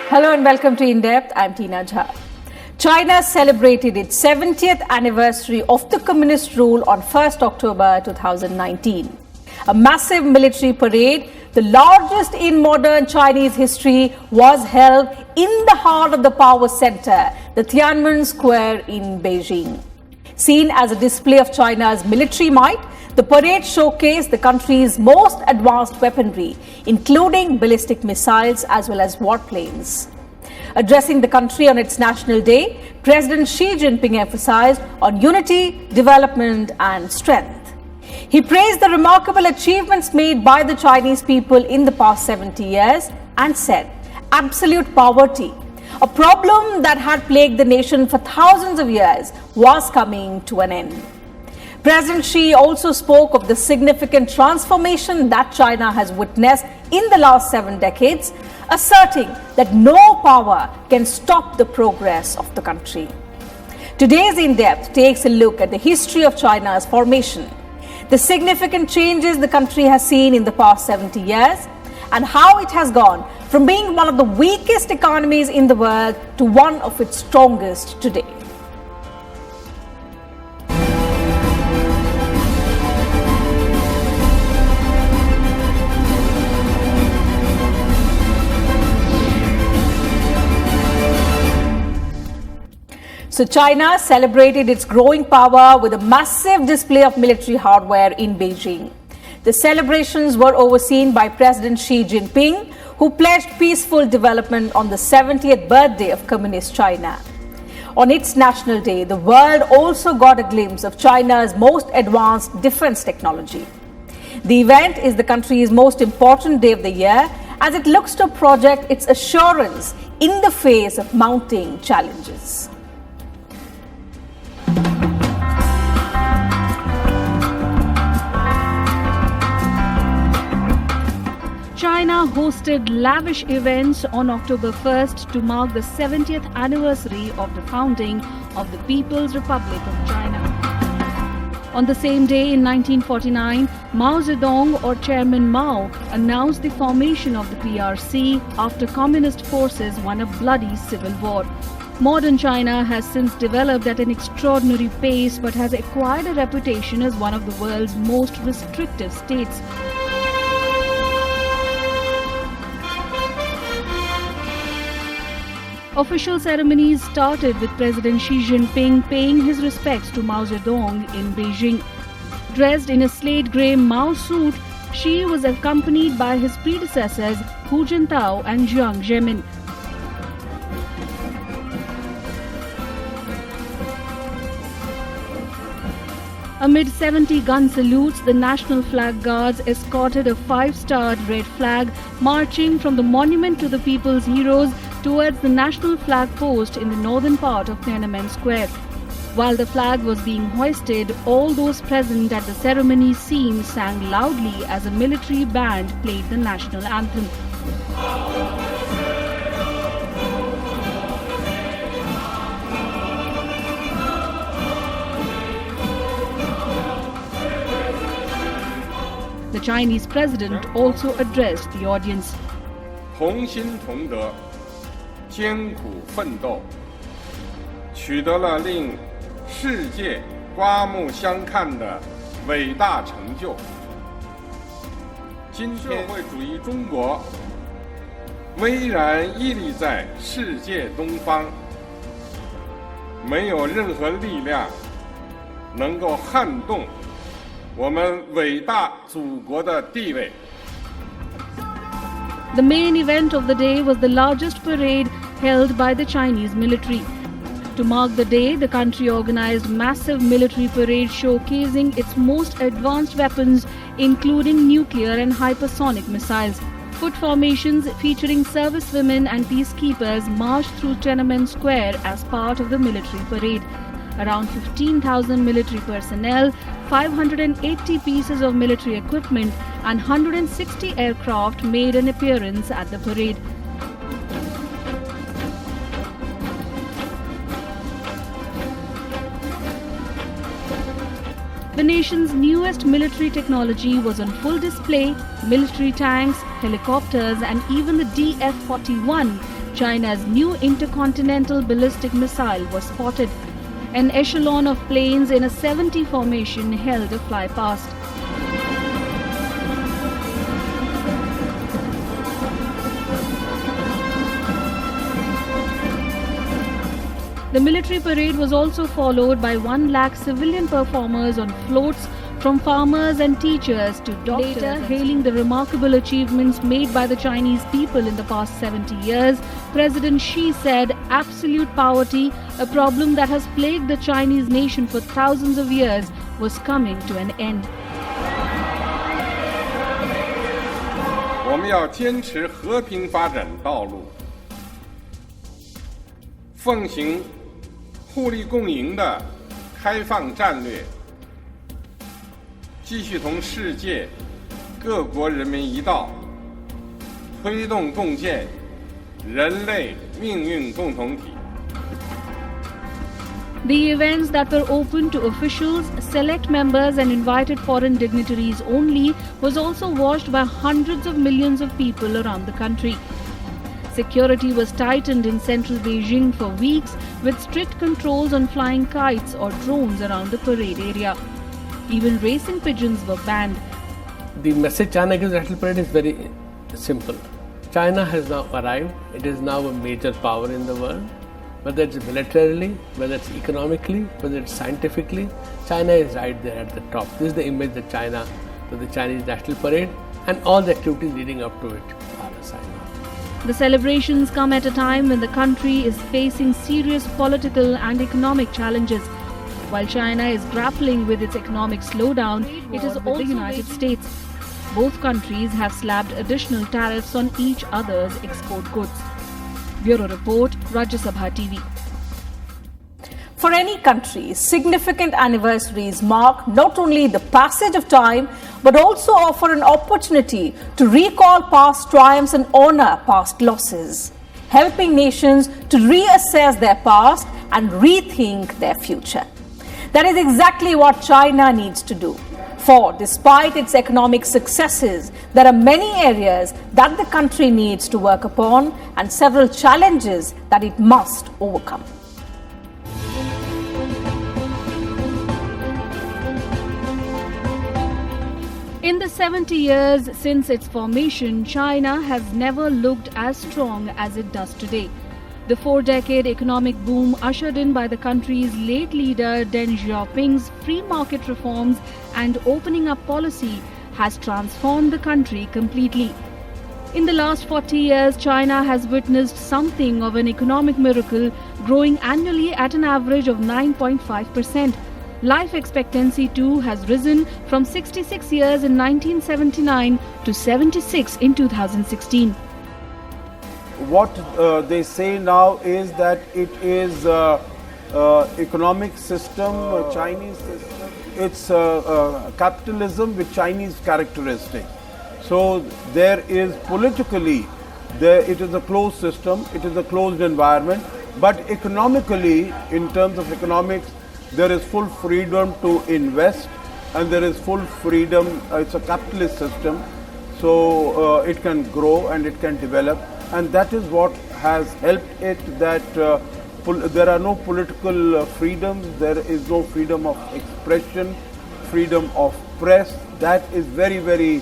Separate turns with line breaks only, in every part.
Hello and welcome to In Depth. I'm Tina Jha. China celebrated its 70th anniversary of the communist rule on 1st October 2019. A massive military parade, the largest in modern Chinese history, was held in the heart of the power center, the Tiananmen Square in Beijing. Seen as a display of China's military might, the parade showcased the country's most advanced weaponry, including ballistic missiles as well as warplanes. Addressing the country on its National Day, President Xi Jinping emphasized on unity, development and strength. He praised the remarkable achievements made by the Chinese people in the past 70 years and said, absolute poverty, a problem that had plagued the nation for thousands of years, was coming to an end. President Xi also spoke of the significant transformation that China has witnessed in the last 7 decades, asserting that no power can stop the progress of the country. Today's In Depth takes a look at the history of China's formation, the significant changes the country has seen in the past 70 years, and how it has gone from being one of the weakest economies in the world to one of its strongest today. So China celebrated its growing power with a massive display of military hardware in Beijing. The celebrations were overseen by President Xi Jinping, who pledged peaceful development on the 70th birthday of Communist China. On its National Day, the world also got a glimpse of China's most advanced defense technology. The event is the country's most important day of the year as it looks to project its assurance in the face of mounting challenges.
China hosted lavish events on October 1st to mark the 70th anniversary of the founding of the People's Republic of China. On the same day in 1949, Mao Zedong, or Chairman Mao, announced the formation of the PRC after communist forces won a bloody civil war. Modern China has since developed at an extraordinary pace but has acquired a reputation as one of the world's most restrictive states. Official ceremonies started with President Xi Jinping paying his respects to Mao Zedong in Beijing. Dressed in a slate grey Mao suit, Xi was accompanied by his predecessors Hu Jintao and Jiang Zemin. Amid 70 gun salutes, the National Flag Guards escorted a 5-starred red flag marching from the Monument to the People's Heroes towards the National Flag Post in the northern part of Tiananmen Square. While the flag was being hoisted, all those present at the ceremony scene sang loudly as a military band played the national anthem. The Chinese president also addressed the audience.
同心同德，艰苦奋斗，取得了令世界刮目相看的伟大成就。今天社会主义中国巍然屹立在世界东方，没有任何力量能够撼动我们伟大祖国的地位。
The main event of the day was the largest parade held by the Chinese military. To mark the day, the country organized massive military parade showcasing its most advanced weapons, including nuclear and hypersonic missiles. Foot formations featuring servicewomen and peacekeepers marched through Tiananmen Square as part of the military parade. Around 15,000 military personnel, 580 pieces of military equipment and 160 aircraft made an appearance at the parade. The nation's newest military technology was on full display. Military tanks, helicopters and even the DF-41 China's new intercontinental ballistic missile was spotted. An echelon of planes in a 70 formation held a flypast. The military parade was also followed by 1 lakh civilian performers on floats, from farmers and teachers to doctors. Later, hailing the remarkable achievements made by the Chinese people in the past 70 years, President Xi said absolute poverty, a problem that has plagued the Chinese nation for thousands of years, was coming to an end.
我们要坚持和平发展道路，奉行互利共赢的开放战略，继续同世界各国人民一道，推动共建人类命运共同体。
The events that were open to officials, select members and invited foreign dignitaries only was also watched by hundreds of millions of people around the country. Security was tightened in central Beijing for weeks, with strict controls on flying kites or drones around the parade area. Even racing pigeons were banned.
The message China gives National Parade is very simple. China has now arrived. It is now a major power in the world. Whether it's militarily, whether it's economically, whether it's scientifically, China is right there at the top. This is the image that the Chinese National Parade and all the activities leading up to it are a sign of.
The celebrations come at a time when the country is facing serious political and economic challenges. While China is grappling with its economic slowdown, it is also the United States. Both countries have slapped additional tariffs on each other's export goods. Bureau Report, Rajya Sabha TV.
For any country, significant anniversaries mark not only the passage of time, but also offer an opportunity to recall past triumphs and honor past losses, helping nations to reassess their past and rethink their future. That is exactly what China needs to do. For despite its economic successes, there are many areas that the country needs to work upon and several challenges that it must overcome.
In the 70 years since its formation, China has never looked as strong as it does today. The 4-decade economic boom ushered in by the country's late leader Deng Xiaoping's free market reforms and opening up policy has transformed the country completely. In the last 40 years, China has witnessed something of an economic miracle, growing annually at an average of 9.5%. Life expectancy too has risen from 66 years in 1979 to 76 in 2016.
What they say now is that it is economic system, Chinese system. It's capitalism with Chinese characteristics. So there is politically, it is a closed system, it is a closed environment, but economically, in terms of economics, there is full freedom to invest and there is full freedom, it's a capitalist system, so it can grow and it can develop. And that is what has helped it, that there are no political freedoms, there is no freedom of expression, freedom of press. That is very, very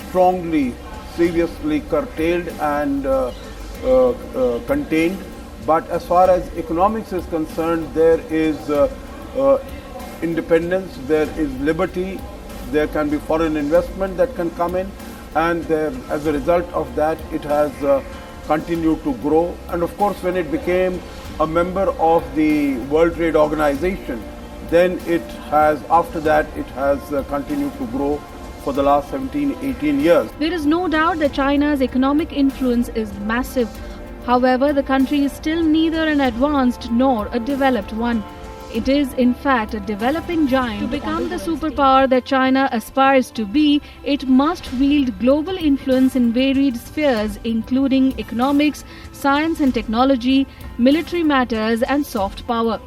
strongly, seriously curtailed and contained. But as far as economics is concerned, there is independence, there is liberty, there can be foreign investment that can come in. And there, as a result of that, it has continued to grow. And of course, when it became a member of the World Trade Organization, then it has, after that, it has continued to grow for the last 17, 18 years.
There is no doubt that China's economic influence is massive. However, the country is still neither an advanced nor a developed one. It is, in fact, a developing giant. To become the superpower that China aspires to be, it must wield global influence in varied spheres, including economics, science and technology, military matters, and soft power.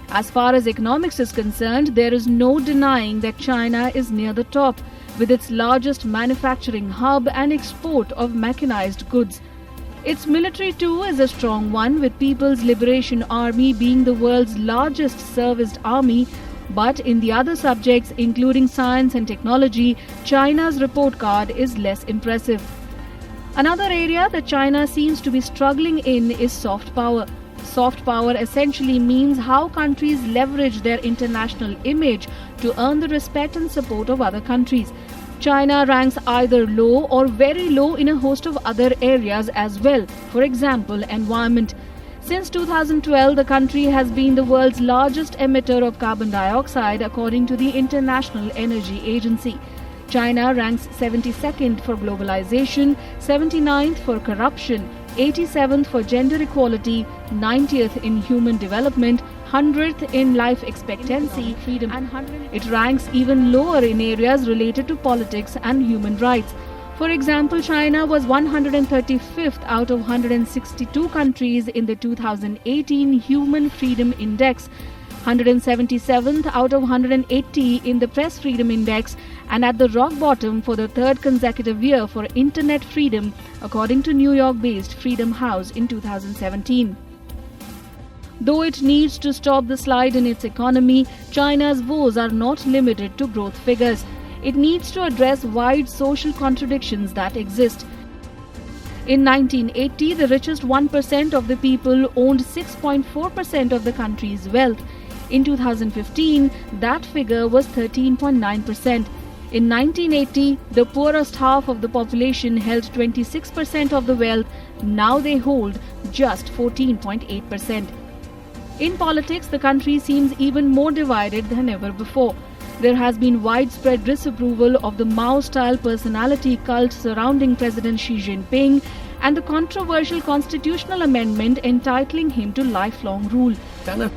As far as economics is concerned, there is no denying that China is near the top, with its largest manufacturing hub and export of mechanized goods. Its military too is a strong one, with People's Liberation Army being the world's largest serviced army. But in the other subjects, including science and technology, China's report card is less impressive. Another area that China seems to be struggling in is soft power. Soft power essentially means how countries leverage their international image to earn the respect and support of other countries. China ranks either low or very low in a host of other areas as well, for example, environment. Since 2012, the country has been the world's largest emitter of carbon dioxide according to the International Energy Agency. China ranks 72nd for globalization, 79th for corruption, 87th for gender equality, 90th in human development, 100th in life expectancy, freedom, and it ranks even lower in areas related to politics and human rights. For example, China was 135th out of 162 countries in the 2018 Human Freedom Index, 177th out of 180 in the Press Freedom Index, and at the rock bottom for the third consecutive year for internet freedom, according to New York-based Freedom House in 2017. Though it needs to stop the slide in its economy, China's woes are not limited to growth figures. It needs to address wide social contradictions that exist. In 1980, the richest 1% of the people owned 6.4% of the country's wealth. In 2015, that figure was 13.9%. In 1980, the poorest half of the population held 26% of the wealth. Now they hold just 14.8%. In politics, the country seems even more divided than ever before. There has been widespread disapproval of the Mao-style personality cult surrounding President Xi Jinping and the controversial constitutional amendment entitling him to lifelong rule.
China